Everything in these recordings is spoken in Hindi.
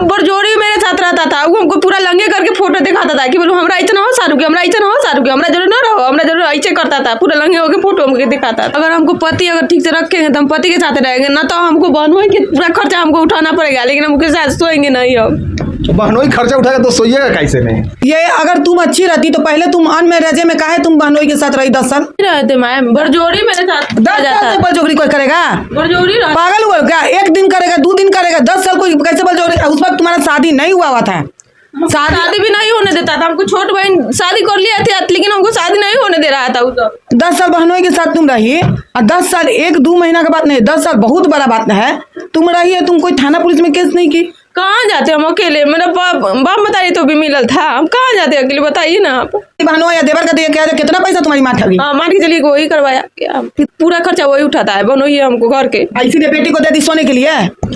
बरजोरी मेरे साथ रहता था, वो हमको पूरा लंगे करके फोटो दिखाता था कि बोलो हमरा ऐसा हो शाहरुख के, हमरा ऐसा हो शाहरुख के, हमरा जरूर ना रहो, हमरा जरूर ऐसे करता था, पूरा लंगे होकर फोटो हमको दिखाता था। अगर हमको पति अगर ठीक से रखेंगे तो हम पति के साथ रहेंगे, ना तो हमको बहनोई के पूरा खर्चा हमको उठाना पड़ेगा, लेकिन हम उसके साथ सोएंगे नहीं। अब बहनोई खर्चा उठाएगा तो सोइएगा कैसे नहीं? ये अगर तुम अच्छी रहती तो पहले तुम अनमैरिज में काहे तुम बहनोई के साथ रही 10 साल रहते मैम, बरजोरी मेरे साथ 10 साल बलजोरी कोई करेगा? बरजोरी पागल हुआ क्या? 1 दिन करेगा 2 दिन करेगा, 10 साल कोई कैसे बलजोरी? उस वक्त तुम्हारा शादी नहीं हुआ था, शादी भी नहीं होने देता था हमको। छोट बहन शादी कर लिया था लेकिन हमको शादी नहीं होने दे रहा था। उस 10 साल बहनोई के साथ तुम रही और 10 साल 1-2 महीना का बात नहीं, 10 साल बहुत बड़ा बात है। तुम रही है, तुम कोई थाना पुलिस में केस नहीं की? कहाँ जाते हम अकेले? मेरा बाप बताइए तो भी मिलल था, हम कहाँ जाते अकेले बताइए ना आप। बहनों या देवर का क्या कितना पैसा तुम्हारी माँ ठगी? मान के चलिए वही करवाया, पूरा खर्चा वही उठाता है, बनोइए हमको घर के। इसीलिए बेटी को दे दी सोने के लिए।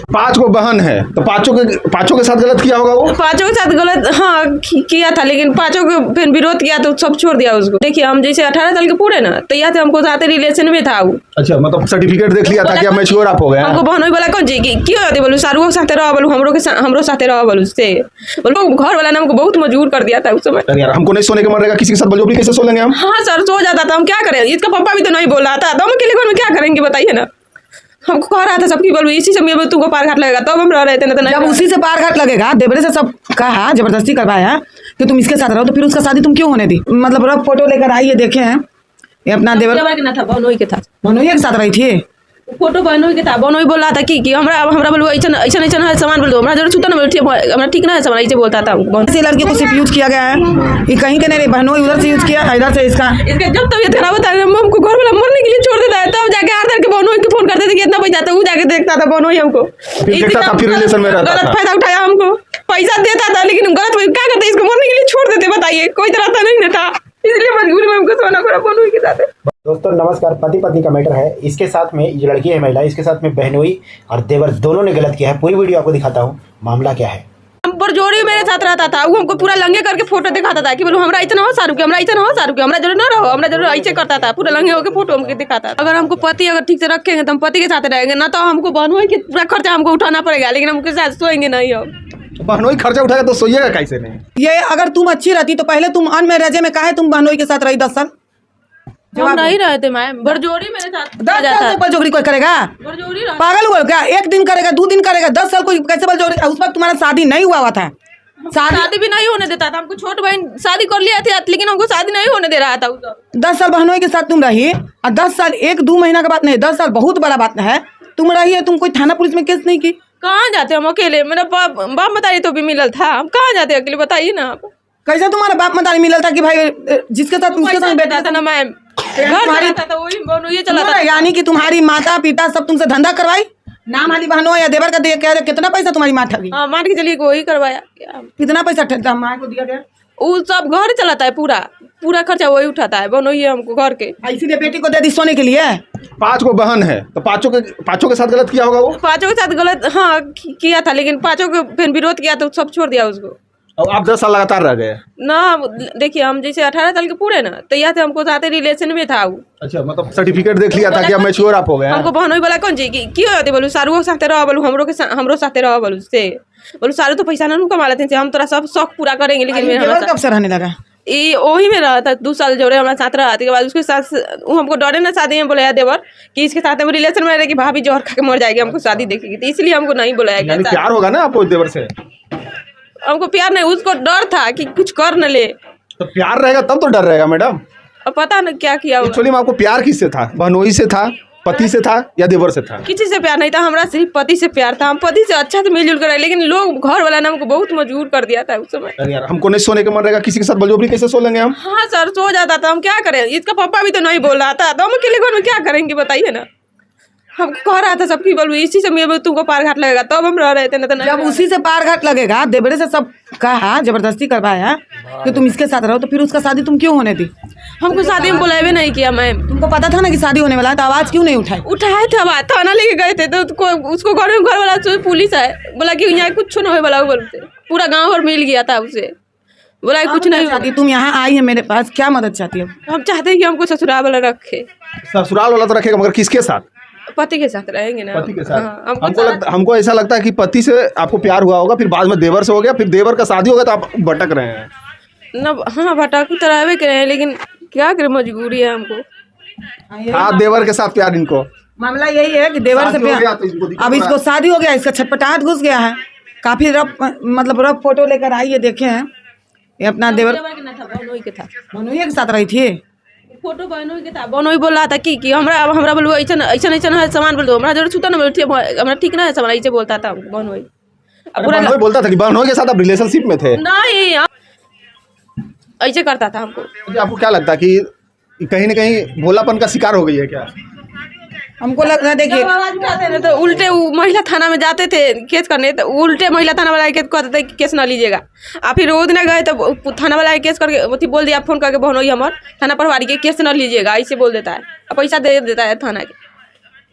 5 को बहन है तो पाँचों के साथ गलत किया होगा वो? 5 के साथ गलत हाँ किया था, लेकिन 5 को फिर विरोध किया तो सब छोड़ दिया उसको। देखिए हम जैसे 18 साल के पूरे ना तो यहाँ से हमको साथ रिलेशन में था वो। अच्छा, मतलब सर्टिफिकेट देख लिया था कि मैच्योर आप हो गए? हमको बहनोई बोला कौन जी क्यों होते बोलू शाहरुख साथ रहो, बोलू हमरो साथ रहो, बोलू से बोलो घर वाला ने हमको बहुत मजबूर कर दिया था उस समय। यार हमको नहीं सोने के मन रहेगा, किसी के साथ बलजबरी कैसे सो लेंगे हम? हाँ सर सो जाता था, हम क्या करें? इसका पापा भी तो नहीं बोल रहा था, तो हम अकेले घर में क्या करेंगे बताइए ना। हमको कह रहा था सबकी बोलू इसी से मेरे तुमको पार घाट लगेगा तब हम रह रहे थे, ना तो जब उसी से पार घाट लगेगा, देवरे से सब कहा जबरदस्ती करवाया कि तुम इसके साथ रहो, तो फिर उसका शादी तुम क्यों होने दी? मतलब रफ फोटो लेकर आई है, देखे हैं ये अपना देवर था बहनोई के था, बहनोई के साथ रही थी। फोटो बहनोई के था, बहनोई बोल रहा था कि हमरा बोलो ऐसा है सामान बोल दो, हमरा जरूर छूता ना हमरा ठीक ना है सामान, ऐसे बोलता था। ऐसे लड़के को सिर्फ यूज किया गया है, ये कहीं के नहीं, बहनोई उधर से यूज किया, इधर से इसका जब तबियत खराब होता है हमको घर वाला मरने के लिए छोड़ देता है, तब जाके आर के बहनोई को फोन करते थे कि इतना पैसा था, वो जाके देखता था बहनोई हमको, फिर रिलेशन में रहता था। गलत फायदा उठाया, हमको पैसा देता था लेकिन गलत क्या करते इसको मरने के लिए छोड़ देते, बताइए कोई तरह था नहीं था, इसलिए मजबूरी में हमको सोना पड़ा बहनोई के साथ। दोस्तों नमस्कार, पति पत्नी का मैटर है। इसके साथ में ये लड़की है महिला, इसके साथ में बहनोई और देवर दोनों ने गलत किया है। पूरी वीडियो आपको दिखाता हूँ, मामला क्या है। बरजोरी मेरे साथ रहता था, वो हमको पूरा लंगे करके फोटो दिखाता था कि बोलो हमरा ऐसा हो शाहरुख के, हमरा ऐसा हो शाहरुख के, हमरा जरूर ना रहो, हमरा जरूर ऐसे करता था, पूरा लंगे होकर फोटो हमको दिखाता था। अगर हमको पति अगर ठीक से रखेंगे तो हम पति के साथ रहेंगे, ना तो हमको बहनोई के पूरा खर्चा हमको उठाना पड़ेगा, लेकिन हम उसके साथ सोएंगे नहीं। अब बहनोई खर्चा उठाएगा तो सोइएगा कैसे नहीं? ये अगर तुम अच्छी रहती तो पहले तुम अनमैरिज में काहे तुम बहनोई के साथ रही 10 साल? हम नहीं रहते मैम, बरजोरी मेरे साथ 10 साल बलजोरी कोई करेगा? बरजोरी पागल हुआ क्या? 1 दिन करेगा 2 दिन करेगा, 10 साल कोई कैसे बलजोरी? उस वक्त तुम्हारा शादी नहीं हुआ था, शादी भी नहीं होने देता था। हमको छोट बहन शादी कर लिया था लेकिन हमको शादी नहीं होने दे रहा था। 10 साल बहनोई के साथ तुम रही और 10 साल 1-2 महीना का बात नहीं, 10 साल बहुत बड़ा बात है। तुम रही है, तुम कोई थाना पुलिस में केस नहीं की? कहाँ जाते हम अकेले? मेरा बाप बताइए तो भी मिलल था, हम कहाँ जाते अकेले बताइए ना आप। कैसे तुम्हारा बाप मतारी मिलल था कि भाई जिसके साथ उसके साथ बैठा था ना मैम, ये चला था, यानी कि तुम्हारी माता पिता सब तुमसे धंधा करवाई? नाम वाली बहनों या देवर का दे क्या कितना पैसा तुम्हारी माँ ठगी? हाँ मान के चलिए वही करवाया। कितना पैसा माँ को दिया गया? वो सब घर चलाता है, पूरा खर्चा वही उठाता है, बनोइए हमको घर के। इसीलिए बेटी को दे दी सोने के लिए। 5 को बहन है तो पाँचों के साथ गलत किया होगा वो? 5 के साथ गलत हाँ किया था, लेकिन 5 को फिर विरोध किया तो सब छोड़ दिया उसको। और आप 10 साल लगातार रह गए ना? देखिए हम जैसे 18 साल के पूरे ना तो यहाँ से हमको साथ रिलेशन में था वो। अच्छा, मतलब सर्टिफिकेट देख लिया था कि मैच्योर आप हो गए? हमको बहनोई बोला कौन जी क्यों होते बोलू शाहरुख साथ रहो, बोलू हमरो साथ रहो, बोलू से बोलू शाहरुख तो पैसा ना कमा लेते हैं, हम तोरा सब शौक पूरा करेंगे। लेकिन कब से रहने लगा? ये वही में रहा था 2 साल जोड़े हमारे साथ रहा, के बाद उसके साथ वो हमको डरे ना शादी में बुलाया देवर कि इसके साथ हम रिलेशन में रहे कि भाभी जोहर खा के मर जाएगी, हमको शादी देखेगी, तो इसलिए हमको नहीं बुलाया गया। प्यार होगा ना आपको देवर से? हमको प्यार नहीं, उसको डर था कि कुछ कर न ले। तो प्यार रहेगा तब तो डर रहेगा मैडम। अब पता न क्या किया। एक्चुअली में आपको प्यार किससे था? बहनोई से था, पति से था या देवर से था? किसी से प्यार नहीं था, हमरा सिर्फ पति से प्यार था। हम पति से अच्छा से मिलजुल कर रहे, लेकिन लोग घर वाला ने हमको बहुत मजबूर कर दिया था उस समय। यार हमको नहीं सोने के मन रहेगा, किसी के साथ बलजबरी कैसे सो लेंगे हम? हाँ सर सो जाता था, हम क्या करें? इसका पापा भी तो नहीं बोल रहा था, तो हम अकेले घर में क्या करेंगे बताइए ना। हमको कह रहा था सबकी बोलू इसी से मेरे तुमको पार घाट लगेगा तब हम रह रहे थे, ना तो जब उसी से पार घाट लगेगा, देवरे से सब कहा जबरदस्ती करवाया कि तुम इसके साथ रहो, तो फिर उसका शादी तुम क्यों होने दी? हमको शादी में बुलावे नहीं किया मैम। तुमको पता था ना कि शादी होने वाला है, तो आवाज क्यों नहीं उठाई? उठाए थे, आवाज थाना लेके गए थे, तो उसको घर वाला पुलिस है बोला कि यहाँ कुछ न होने वाला, बोलते पूरा गाँव भर मिल गया था उसे, बोला कुछ नहीं चाहती। तुम यहाँ आई है मेरे पास, क्या मदद चाहती हो? हम चाहते हैं कि हमको ससुराल वाला रखे। ससुराल वाला तो रखेगा, मगर किसके साथ? पति के साथ रहेंगे ना। पति के साथ। हाँ, हमको ऐसा लगता है कि पति से आपको प्यार हुआ होगा, फिर बाद में देवर से हो गया, फिर देवर का शादी हो गया तो आप भटक रहे हैं। हाँ भटक तो रहबे करे हैं, लेकिन क्या करें, मजबूरी है हमको। हाँ, देवर के साथ प्यार इनको। मामला यही है कि देवर से शादी हो गया प्यार, तो इनको दिक्कत अब हो इसको रहा शादी हो गया, इसका छटपटाहट घुस गया है। काफी रफ, मतलब रफ फोटो लेकर आई है, देखे हैं ये अपना देवर बनोई के था, मनोइया के साथ रही थी। फोटो बनोई के था। बनोई बोल रहा था कि हमरा बोलो ऐसा है सामान बोल दो, हमरा जरूर छूता ना बोलो, हमरा ठीक ना है सामान, ऐसे बोलता था बनोई। है। बोलता था कि बनोई के साथ आप रिलेशनशिप में थे। नहीं, ऐसे करता था हमको। मुझे आपको क्या लगता है कि कहीं न कहीं भोलापन का शिकार हो गई है क्या? हमको लग रहा है, देखिए आवाज उठाते थे तो उल्टे महिला थाना में जाते थे केस करने, तो उल्टे महिला थाना वाला के कहते थे कि केस ना लीजिएगा। और फिर वो दिन गए तो थाना वाला केस करके अथी बोल दिया, फोन करके बहनोई हमार थाना प्रभारी के केस ना लीजिएगा, ऐसे बोल देता है, और पैसा दे देता है थाना के,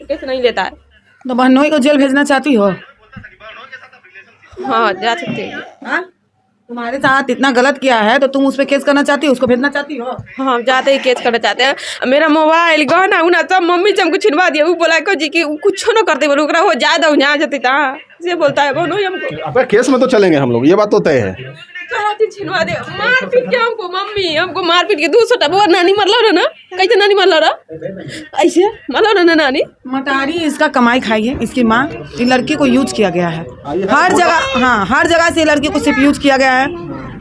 केस नहीं लेता है। तो बहनोई को जेल भेजना चाहती हो? हाँ, जा सकते हैं। हाँ? तुम्हारे साथ इतना गलत किया है तो तुम उस पर केस करना चाहती हो, उसको भेजना चाहती हो? हाँ, हम जाते ही केस करना चाहते हैं। मेरा मोबाइल गहना उना सब मम्मी से हमको छिनवा दिया। वो बोला को जी कि कुछ न करते, बोलो ओकरा हो जाए दो यहाँ जते ता से बोलता है बहनोई हमको। आपका केस में तो चलेंगे हम लोग, ये बात तो तय है। छिनवा दे, मार पीट के हमको, मम्मी हमको मार पीट के 200 टा नानी मरलो ना, कैसे नानी मरलो रा, ऐसे मरलो ना नानी। मटारी इसका कमाई खाई है, इसकी माँ। ये लड़की को यूज किया गया है हर जगह। हाँ, हर जगह से लड़की को सिर्फ यूज किया गया है।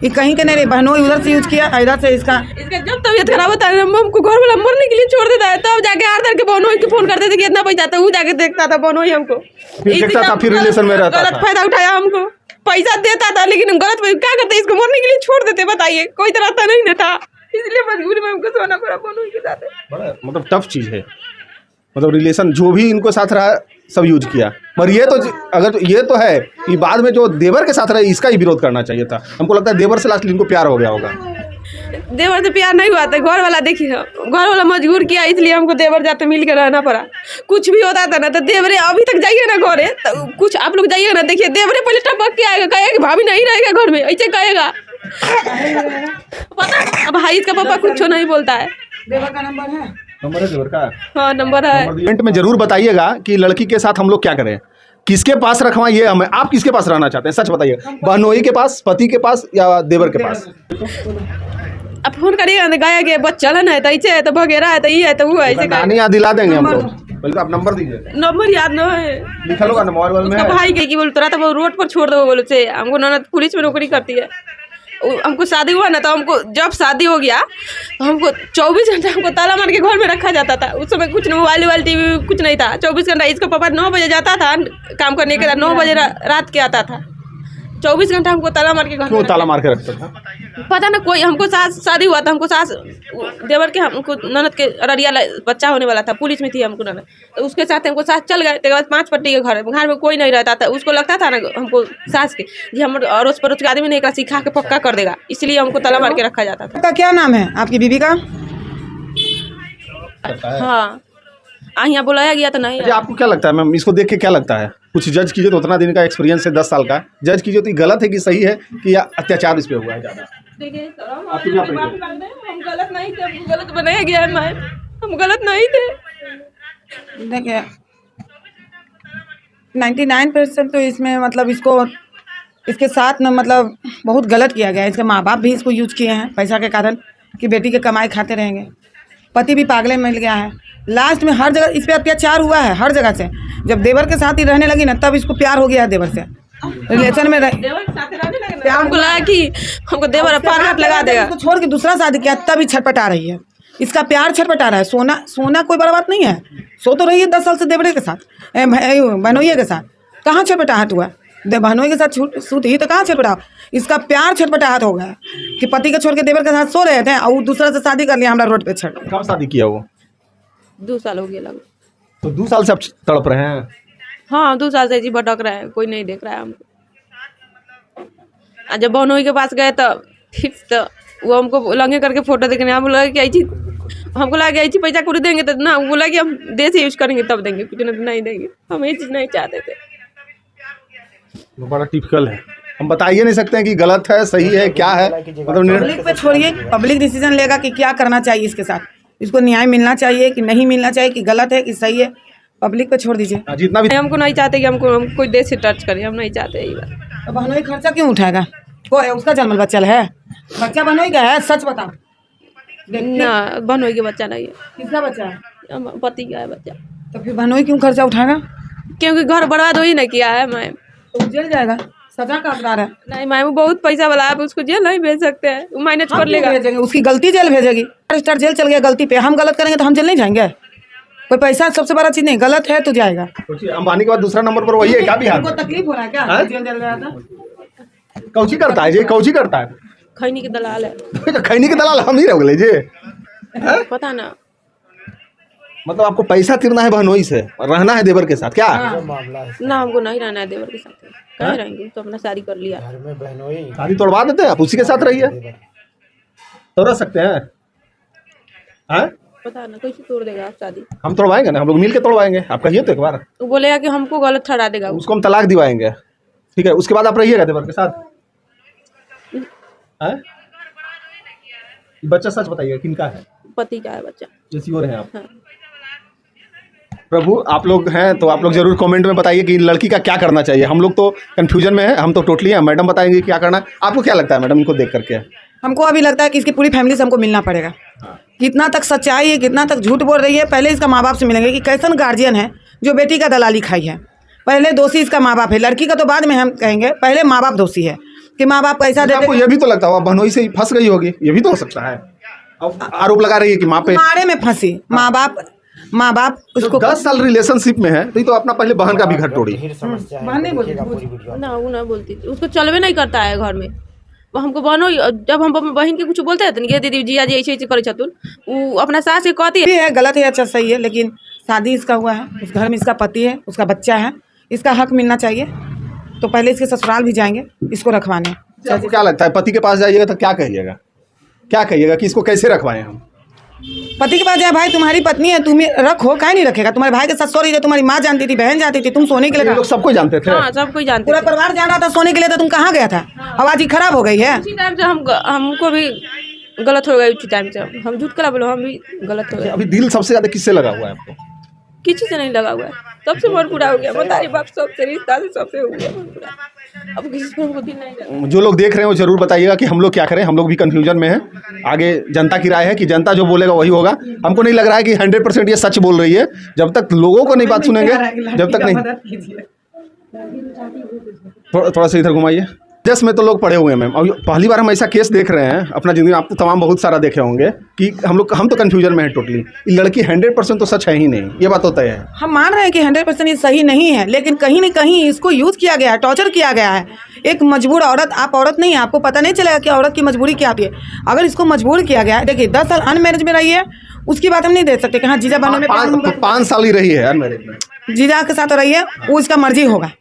ये कहीं के नहीं रही, बहनों उधर से यूज किया, इधर से इसका जब तबीयत खराब होता है हमको घर वाला मरने के लिए छोड़ देता है, तब जाके आर के बहनोई के फोन करते थे कि इतना पैसा, तो वो जाके देखता था बहनोई हमको, फिर रिलेशन में रहता था। गलत फायदा उठाया, हमको पैसा देता था लेकिन गलत क्या करते, इसको मरने के लिए छोड़ देते। बताइए, कोई तरह था नहीं ना था, इसलिए मजबूरी में हमको सोना पड़ा बहनोई के साथ। बड़ा मतलब टफ चीज़ है, मतलब रिलेशन जो भी इनको साथ रहा सब यूज किया। पर ये तो अगर ये तो है कि बाद में जो देवर के साथ रहे इसका ही विरोध करना चाहिए था। हमको लगता है देवर से लास्ट इनको प्यार हो गया होगा। देवर से प्यार नहीं हुआ था, घर वाला देखिए, घर वाला मजबूर किया, इसलिए हमको देवर जाते मिल के रहना पड़ा। कुछ भी होता था ना तो देवरे, अभी तक जाइए ना घरे तो कुछ आप लोग जाइए ना, देखिए देवरे पहले टपक के आएगा, कहेगा कि भाभी नहीं रहेगा घर में, ऐसे कहेगा। पता अब भाई का पापा कुछ नहीं बोलता है। देवर का नंबर है? नंबर है देवर का? हाँ, नंबर है। कमेंट में जरूर बताइएगा कि लड़की के साथ हम लोग क्या करें, किसके पास रखवाएं। ये हमें, आप किसके पास रहना चाहते हैं, सच बताइए। बहनोई के पास, पति के पास, या देवर के पास? अब फोन करिएगा ना, गाया के बच्चा है तो ऐसे है तो वगैरह है तो ये है तो वो है, ऐसे नानी याद दिला देंगे हम लोग। पहले तो आप नंबर दीजिए। नंबर याद न है, लिखा होगा ना मोबाइल में। उसका भाई के की बोल रहा था, वो रोड पर छोड़ दो बोलो से, हमको ननद पुलिस में नौकरी करती है। हमको शादी हुआ ना तो हमको जब शादी हो गया तो हमको 24 घंटा हमको ताला मार के घर में रखा जाता था। उस समय कुछ मोबाइल टीवी कुछ नहीं था। 24 घंटा इसका पापा 9 बजे जाता था काम करने के, 9 बजे रात के आता था। 24 घंटा हमको ताला मार के घर क्यों ताला मार के रखता था? पता ना, कोई हमको सास शादी हुआ था, हमको सास देवर के, हमको ननद के अररिया बच्चा होने वाला था, पुलिस में थी हमको ननद, तो उसके साथ हमको सास चल गए। उसके बाद 5 पट्टी के घर में कोई नहीं रहता था। उसको लगता था ना हमको सास के जी हम अड़ोस पड़ोस के आदमी नहीं सिखा के पक्का कर देगा, इसलिए हमको ताला मार के रखा जाता था। आपका क्या नाम है, आपकी बीवी का? हाँ, यहाँ बुलाया गया तो नहीं। अच्छा, आपको क्या लगता है मैम, इसको देख के क्या लगता है? कुछ जज कीजिए तो, उतना दिन का एक्सपीरियंस है, 10 साल का, जज कीजिए तो गलत है कि सही है कि या अत्याचार इस पे हुआ है ज़्यादा? देखिए हम गलत नहीं थे, हमको गलत बनाया गया है मैम, हम गलत नहीं थे। देखिए 99% तो इसमें मतलब इसके साथ में मतलब बहुत गलत किया गया है। इसके माँ बाप भी इसको यूज किए हैं पैसा के कारण कि बेटी के कमाई खाते रहेंगे। पति भी पागले मिल गया है। लास्ट में हर जगह इस पे अत्याचार हुआ है, हर जगह से। जब देवर के साथ ही रहने लगी ना तब इसको प्यार हो गया है देवर से, रिलेशन में हमको लगा कि हमको देवर पार हाथ लगा देगा, इसको छोड़ के दूसरा शादी किया तब ही छटपटा रही है। इसका प्यार छटपटा रहा है। सोना कोई बड़ा बात नहीं है, सो तो रही है 10 साल से देवरे के साथ, बहनोइया के साथ। कहाँ छटपटाहट हुआ? बहनोई के साथ सूत ही तो कहाँ छटपटा। इसका प्यार छटपटाहट हो गया कि पति के छोड़ के देवर के साथ सो रहे थे और दूसरा से शादी कर लिया, हमारा रोड पे छड़। कब शादी किया वो? 2 साल हो गया लगा। तो 2 साल से आप तड़प रहे हैं? हाँ, 2 साल से जी भटक रहे हैं, कोई नहीं देख रहा है हमको। जब बहनोई के पास गए तो फिर तो वो हमको लंगे करके फोटो देखने, हम लगा कि ऐसी, हमको लगा कि ऐसी पैसा कुछ देंगे तो ना, वो बोला कि हम देश यूज करेंगे तब देंगे, कुछ नहीं देंगे। हम ये चीज़ नहीं चाहते थे। वो बड़ा टिपिकल है, हम बता ही नहीं सकते हैं कि गलत है सही है क्या है। मतलब पब्लिक पे छोड़िए, पब्लिक डिसीजन लेगा कि क्या करना चाहिए इसके साथ। इसको न्याय मिलना चाहिए कि नहीं मिलना चाहिए, कि गलत है कि सही है, पब्लिक पे छोड़ दीजिए। जितना भी हमको नहीं चाहते कि हमको हम कोई देश से टच करें, हम नहीं चाहते ये बात। तो बहनोई खर्चा क्यों उठाएगा? को है उसका जन्मल बच्चा है? बच्चा बहनोई का है, सच बताओ। ना बहनोई के बच्चा नहीं है, किसका बच्चा है? पति का है बच्चा। तो फिर बहनोई क्यों खर्चा उठाएगा? क्योंकि घर बर्बाद वही नहीं किया है मैम। तो जेल जाएगा, सजा का हकदार है। नहीं मैम, वो बहुत पैसा वाला है, उसको जेल नहीं भेज सकते हैं, वो मैनेज कर लेगा। भेजेंगे, उसकी गलती जेल भेजेगी। स्टार जेल चल गया गलती पे, हम गलत करेंगे तो हम जेल नहीं जाएंगे? कोई पैसा सबसे बड़ा चीज नहीं, गलत है तो जाएगा। अंबानी के बाद दूसरा नंबर पर वही है क्या बिहार? उनको तकलीफ हो रहा है क्या जेल चल रहा था? कौची करता है जी, कौची करता है? खैनी के दलाल है। खैनी के दलाल हम ही रह गए जी। पता ना, मतलब आपको पैसा तिरना है बहनोई से और रहना है देवर के साथ क्या? ना हमको नहीं रहना है देवर के साथ। कहीं रहेंगे तो अपना शादी कर लिया। घर में बहनोई शादी तोड़वा देते हैं, आप उसी के साथ रहिए तो रह सकते हैं। हाँ? पता ना कैसे तोड़ देगा आप शादी। हम तोड़वाएंगे ना, हम लोग मिल के तोड़वाएंगे। आप कहिए तो एक बार, वो बोलेगा कि हमको गलत ठहरा देगा। उसको हम तलाक दिवाएंगे, ठीक है? उसके बाद आप रहिएगा देवर के साथ। हाँ? बच्चा सच बताइए किनका है? पति का है बच्चा। श्योर है आप? हाँ। प्रभु आप लोग हैं तो आप लोग जरूर कमेंट में बताइए कि लड़की का क्या करना चाहिए। हम लोग तो कंफ्यूजन में है, हम तो टोटली हैं। मैडम बताएंगे क्या करना है। आपको क्या लगता है मैडम इनको देख करके? हमको अभी लगता है कि इसकी पूरी फैमिली से हमको मिलना पड़ेगा। कितना तक सच्चाई है, कितना तक झूठ बोल रही है, पहले इसका माँ बाप से मिलेंगे कि कैसन गार्जियन है जो बेटी का दलाली खाई है। पहले दोषी इसका माँ बाप है, लड़की का तो बाद में हम कहेंगे, पहले माँ बाप दोषी है कि माँ बाप पैसा देते। आपको ये भी तो लगता होगा बहनोई से फंस गई होगी, ये भी तो हो सकता है। अब आरोप लगा रही है कि माँ पे मारे में फंसी। माँ बाप उसको 10 साल रिलेशनशिप में है तो अपना पहले बहन का भी घर तोड़ी। बहन नहीं बोलती ना, वो ना बोलती थी, उसको चलवे नहीं करता है घर में। वो हमको बहनो, जब हम बहन के कुछ बोलते हैं तो ये दीदी जिया जी ऐसे करे छतुन, वो अपना सास से कहती है गलत है अच्छा सही है, लेकिन शादी इसका हुआ है, उस घर में इसका पति है, उसका बच्चा है, इसका हक मिलना चाहिए। तो पहले इसके ससुराल भी जाएंगे इसको रखवाने। आपको क्या लगता है पति के पास जाइएगा तो क्या कहिएगा? क्या कहिएगा कि इसको कैसे रखवाएं हम? पति के पास जाए, भाई तुम्हारी पत्नी है, तुम रखो, काहे नहीं रखेगा? तुम्हारे भाई के साथ सॉरी, तुम्हारी माँ जानती थी, बहन जानती थी, तुम सोने के लिए लोग सबको जानते थे। हाँ, सब कोई जानते, पूरा परिवार जान रहा था सोने के लिए, तो तुम कहाँ गया था? आवाज ही खराब हो गई है। उसी टाइम से हमको भी गलत हो गया। उसी टाइम से हम झूठ करा बोलो, हम भी गलत हो गए। अभी दिल सबसे ज्यादा किससे लगा हुआ है आपको? किसी से नहीं लगा हुआ है, सबसे मन पूरा हो गया। बताइए बाप, सबसे रिश्ता से सबसे हो गया मन पूरा। अब किसी पर हमको दिल नहीं लगा। जो लोग देख रहे हैं वो जरूर बताइएगा कि हम लोग क्या करें। हम लोग भी कंफ्यूजन में हैं। आगे जनता की राय है कि जनता जो बोलेगा वही होगा। हमको नहीं लग रहा है कि 100% ये सच बोल रही है। जब तक लोगों को नहीं बात सुनेंगे, जब तक नहीं। थोड़ा सा इधर घुमाइए। जस में तो लोग पढ़े हुए हैं मैम। अब पहली बार हम ऐसा केस देख रहे हैं अपना जिंदगी में। आप तो तमाम बहुत सारा देखे होंगे कि हम तो कंफ्यूजन में है टोटली। ये लड़की 100% तो सच है ही नहीं, ये बात तो तय है। हम मान रहे हैं कि 100% ये सही नहीं है, लेकिन कहीं न कहीं इसको यूज़ किया गया है, टॉर्चर किया गया है। एक मजबूर औरत, आप औरत नहीं है, आपको पता नहीं चलेगा कि औरत की मजबूरी क्या होती है। अगर इसको मजबूर किया गया है, देखिए 10 साल अनमैरिज में रही है, उसकी बात हम नहीं दे सकते कि हाँ जीजा बहनों में 5 साल ही रही है अनमैरिज में। जीजा के साथ रही है, वो इसका मर्जी होगा,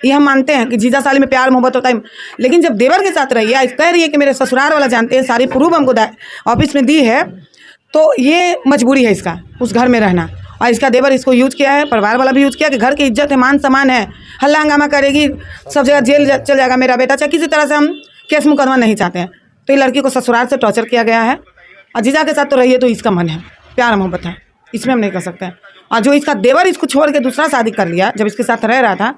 ये हम मानते हैं कि जीजा साली में प्यार मोहब्बत होता है। लेकिन जब देवर के साथ रही है, कह रही है कि मेरे ससुराल वाला जानते हैं, सारी प्रूफ हमको ऑफिस में दी है, तो ये मजबूरी है इसका उस घर में रहना। और इसका देवर इसको यूज किया है, परिवार वाला भी यूज किया कि घर की इज्जत है, मान सम्मान है, हल्ला हंगामा करेगी, सब जगह जेल चल जाएगा मेरा बेटा, चाहे किसी तरह से हम केस मुकदमा नहीं चाहते हैं। तो ये लड़की को ससुराल से टॉर्चर किया गया है। और जीजा के साथ तो रही है तो इसका मन है, प्यार मोहब्बत है, इसमें हम नहीं कर सकते हैं। और जो इसका देवर इसको छोड़ के दूसरा शादी कर लिया जब इसके साथ रह रहा था,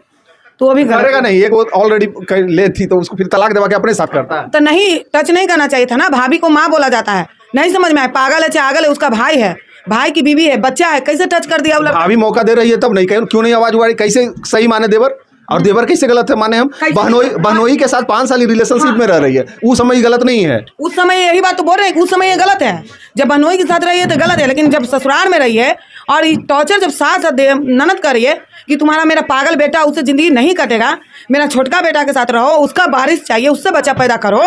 तो वो भी करेगा नहीं। एक वो ऑलरेडी ले थी तो उसको फिर तलाक दबा के अपने साथ करता है। तो नहीं, टच नहीं करना चाहिए था ना। भाभी को माँ बोला जाता है, नहीं समझ में आए, पागल है चागल है, उसका भाई है, भाई की बीवी है, बच्चा है, कैसे टच कर दिया? भाभी मौका दे रही है तब नहीं, क्यों नहीं आवाज उठाई? कैसे सही माने देवर और देवर कैसे गलत है माने हम? बहनोई के साथ 5 साल रिलेशनशिप में रह रही है, उस समय गलत नहीं है। उस समय यही बात तो बोल रहे हैं कि उस समय ये गलत है। जब बहनोई के साथ रही है तो गलत है, लेकिन जब ससुराल में रही है और टॉर्चर जब साथ ननद कर रही है कि तुम्हारा मेरा पागल बेटा, उससे ज़िंदगी नहीं कटेगा, मेरा छोटका बेटा के साथ रहो, उसका बारिश चाहिए, उससे बच्चा पैदा करो,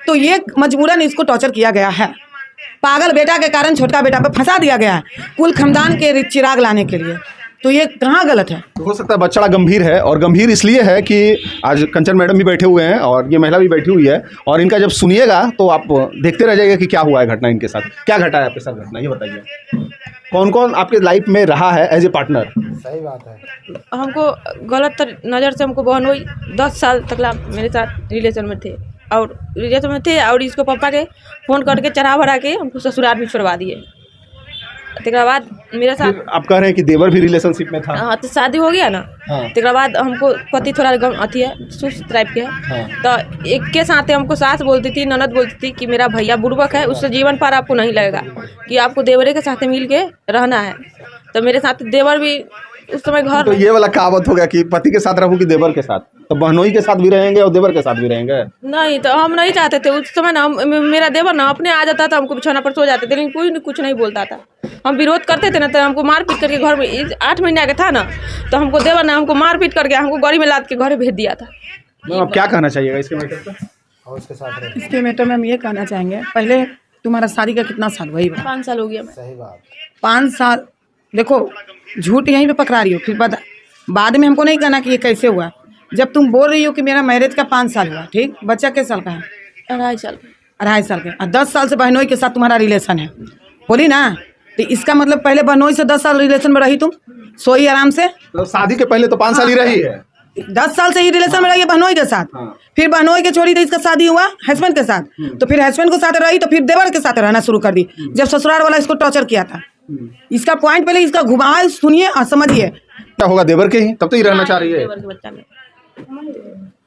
तो ये मजबूरन इसको टॉर्चर किया गया है। पागल बेटा के कारण छोटका बेटा पे फंसा दिया गया है कुल खानदान के चिराग लाने के लिए। तो ये कहाँ गलत है? हो सकता है बच्चा गंभीर है, और गंभीर इसलिए है कि आज कंचन मैडम भी बैठे हुए हैं और ये महिला भी बैठी हुई है, और इनका जब सुनिएगा तो आप देखते रह जाइएगा कि क्या हुआ है घटना इनके साथ, क्या घटा है आपके साथ घटना, ये बताइए। कौन कौन आपके लाइफ में रहा है एज ए पार्टनर? सही बात है। हमको गलत नज़र से हमको बहनोई 10 साल तक मेरे साथ रिलेशन में थे, और इसको पापा के फ़ोन करके चढ़ा भरा के हमको ससुराल भी छोड़वा दिए। तेकरा बाद मेरे साथ फिर आप कह रहे हैं कि देवर भी रिलेशनशिप में था। हाँ तो शादी हो गया ना। हाँ। तेकरा बाद हमको पति थोड़ा अथी है सुस्त टाइप के है। हाँ। तो एक के साथ हमको सास बोलती थी, ननद बोलती थी कि मेरा भैया बुड़बक है, उससे जीवन पार आपको नहीं लगेगा, कि आपको देवरे के साथ मिल के रहना है। तो मेरे साथ देवर भी उस समय घर तो ये वाला कहावत हो गया कि पति के साथ रहूं कि देवर के साथ, तो बहनोई के साथ भी रहेंगे और देवर के साथ भी रहेंगे। नहीं, तो हम नहीं चाहते थे उस समय ना। मेरा देवर ना अपने आ जाता था, हमको बिछौना पर सो जाते थे, लेकिन कोई कुछ नहीं बोलता था। हम विरोध करते थे ना, तो हमको मार पीट करके घर में 8 महीने का था ना, तो हमको देवर ना हमको मार पीट करके हमको गाड़ी में लाद के घर भेज दिया था। अब क्या कहना चाहिएगा इसके मैटर पे? और उसके साथ रहे। इसके मैटर में हम ये कहना चाहेंगे, पहले तुम्हारा शादी का कितना साल हुआ? 5 साल हो गया। सही बात। 5 साल। देखो झूठ यहीं पे पकड़ा रही हो, फिर बाद में हमको नहीं कहना कि ये कैसे हुआ। जब तुम बोल रही हो कि मेरा मैरिज का 5 साल हुआ, ठीक, बच्चा किस साल का है? 2.5 साल। 2.5 साल के। और 10 साल से बहनोई के साथ तुम्हारा रिलेशन है, बोली ना। तो इसका मतलब पहले बहनोई से 10 साल रिलेशन में रही तुम, सोई आराम से। तो शादी के पहले तो 5 साल ही रही है। 10 साल से ही रिलेशन में रही है बहनोई के साथ। हाँ। फिर बहनोई के छोड़ी तो इसका शादी हुआ हस्बैंड के साथ, तो फिर हस्बैंड के साथ रही, तो फिर देवर के साथ रहना शुरू कर दी जब ससुराल वाला इसको टॉर्चर किया था। इसका पॉइंट पहले इसका घुमाए सुनिए और समझिए। क्या होगा देवर के ही, तब तो ही रहना चाह रही है। देवर के बच्चा में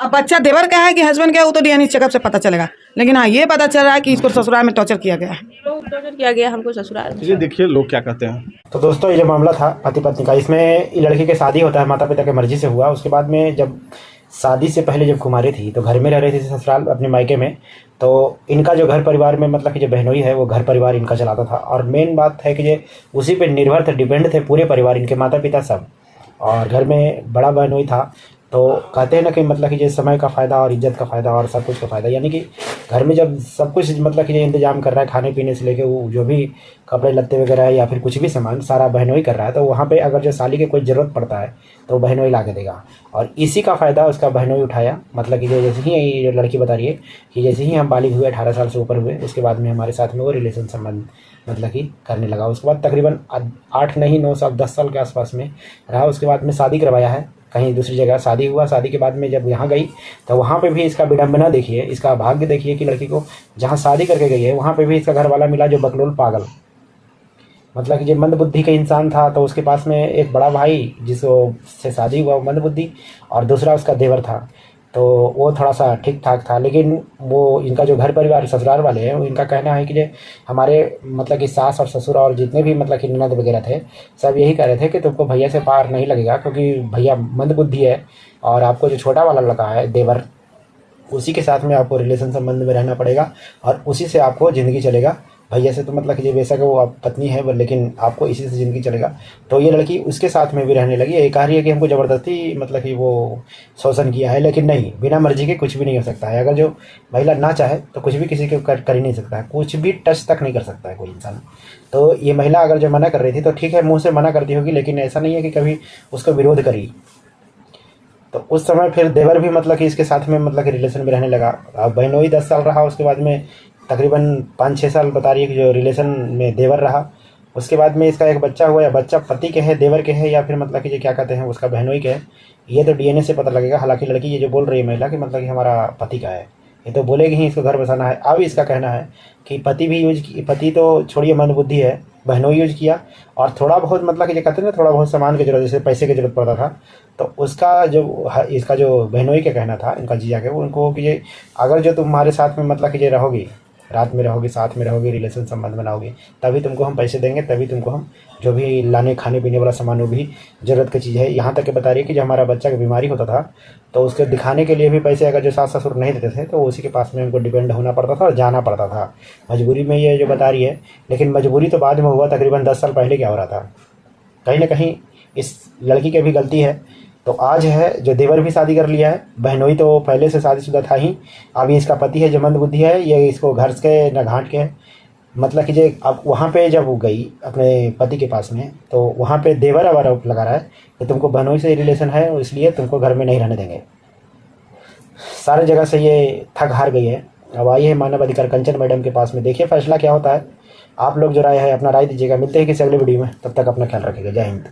अब बच्चा देवर का है कि हस्बैंड का है, वो तो डीएनए चेकअप से पता चलेगा। लेकिन हाँ, ये पता चल रहा है कि इसको ससुराल में टॉर्चर किया गया है। टॉर्चर किया गया हमको ससुराल में। चलिए देखिए लोग क्या कहते हैं। तो दोस्तों ये जो मामला था पति पत्नी का, इसमें लड़की की शादी होता है, माता पिता की मर्जी से हुआ। उसके बाद में जब शादी से पहले जब कुमारी थी तो घर में रह रही थी ससुराल अपने मायके में। तो इनका जो घर परिवार में मतलब कि जो बहनोई है वो घर परिवार इनका चलाता था। और मेन बात है कि ये उसी पे निर्भर थे, डिपेंड थे पूरे परिवार, इनके माता पिता सब। और घर में बड़ा बहनोई था। तो कहते हैं ना कि मतलब कि जो समय का फ़ायदा और इज्जत का फ़ायदा और सब कुछ का फ़ायदा, यानी कि घर में जब सब कुछ मतलब कि जो इंतजाम कर रहा है, खाने पीने से लेके वो जो भी कपड़े लत्ते वगैरह है या फिर कुछ भी सामान सारा बहनोई कर रहा है, तो वहाँ पे अगर जो साली की कोई ज़रूरत पड़ता है तो बहनोई ला के देगा। और इसी का फ़ायदा उसका बहनोई उठाया। मतलब कि जो जैसे ही ये लड़की बता रही है कि जैसे ही हम बालिग हुए, 18 साल से ऊपर हुए, उसके बाद में हमारे साथ में वो रिलेशन संबंध मतलब कि करने लगा। उसके बाद तकरीबन 8 नहीं 9 साल 10 साल के आसपास में रहा। उसके बाद में शादी करवाया है कहीं दूसरी जगह, शादी हुआ। शादी के बाद में जब यहाँ गई तो वहाँ पे भी इसका विडम्बना देखिए, इसका भाग्य देखिए कि लड़की को जहाँ शादी करके गई है वहाँ पे भी इसका घर वाला मिला जो बकलोल पागल, मतलब कि जो मंदबुद्धि का इंसान था। तो उसके पास में एक बड़ा भाई जिसको से शादी हुआ वो मंदबुद्धि, और दूसरा उसका देवर था। तो वो थोड़ा सा ठीक ठाक था। लेकिन वो इनका जो घर परिवार ससुराल वाले हैं वो इनका कहना है कि जो हमारे मतलब कि सास और ससुर और जितने भी मतलब कि ननद वगैरह थे सब यही कह रहे थे कि तुमको भैया से पार नहीं लगेगा, क्योंकि भैया मंदबुद्धि है और आपको जो छोटा वाला लड़का है देवर, उसी के साथ में आपको रिलेशन संबंध में रहना पड़ेगा और उसी से आपको ज़िंदगी चलेगा। भैया से तो मतलब कि बेशक वो आप पत्नी है लेकिन आपको इसी से ज़िंदगी चलेगा। तो ये लड़की उसके साथ में भी रहने लगी। ये कह रही है कि हमको ज़बरदस्ती मतलब कि वो शोषण किया है, लेकिन नहीं, बिना मर्जी के कुछ भी नहीं हो सकता है। अगर जो महिला ना चाहे तो कुछ भी किसी को कर ही नहीं सकता है, कुछ भी टच तक नहीं कर सकता है कोई इंसान। तो ये महिला अगर जो मना कर रही थी तो ठीक है, मुँह से मना करती होगी, लेकिन ऐसा नहीं है कि कभी उसको विरोध करी। तो उस समय फिर देवर भी मतलब कि इसके साथ में मतलब कि रिलेशन में रहने लगा। अब बहनोई 10 साल रहा, उसके बाद में तकरीबन 5-6 साल बता रही है कि जो रिलेशन में देवर रहा। उसके बाद में इसका एक बच्चा हुआ, या बच्चा पति के है, देवर के है, या फिर मतलब कि जो क्या कहते हैं उसका बहनोई के है, ये तो डीएनए से पता लगेगा। हालांकि लड़की ये जो बोल रही है महिला कि मतलब कि हमारा पति का है, ये तो बोलेगी ही इसको घर बसाना है। अब इसका कहना है कि पति तो छोड़िए मंदबुद्धि है, बहनोई यूज किया और थोड़ा बहुत मतलब कि जो कहते हैं ना थोड़ा बहुत सामान की जरूरत, जैसे पैसे की जरूरत पड़ता था, तो उसका जो इसका जो बहनोई का कहना था इनका जीजा के, उनको कि ये अगर जो तुम्हारे साथ में मतलब कि ये रहोगी, रात में रहोगी, साथ में रहोगी, रिलेशन संबंध बनाओगी, तभी तुमको हम पैसे देंगे, तभी तुमको हम जो भी लाने खाने पीने वाला सामान वो भी ज़रूरत की चीज़ है। यहाँ तक कि बता रही है कि जब हमारा बच्चा की बीमारी होता था तो उसके दिखाने के लिए भी पैसे अगर जो सास ससुर नहीं देते थे तो उसी के पास में हमको डिपेंड होना पड़ता था और जाना पड़ता था मजबूरी में, ये जो बता रही है। लेकिन मजबूरी तो बाद में हुआ, तकरीबन 10 साल पहले क्या हो रहा था। कहीं ना कहीं इस लड़की की भी गलती है। तो आज है जो देवर भी शादी कर लिया है, बहनोई तो पहले से शादीशुदा था ही, अभी इसका पति है जो मंदबुद्धि है, ये इसको घर के न घाट के मतलब कि जो अब वहाँ पे जब वो गई अपने पति के पास में तो वहाँ पे देवर अब आरोप लगा रहा है कि तुमको बहनोई से रिलेशन है इसलिए तुमको घर में नहीं रहने देंगे। सारे जगह से ये थक हार गई है। अब आई है मानव अधिकार कंचन मैडम के पास में, देखिए फैसला क्या होता है। आप लोग जो राय है अपना राय दीजिएगा। मिलते हैं किसी अगले वीडियो में, तब तक अपना ख्याल रखिएगा। जय हिंद।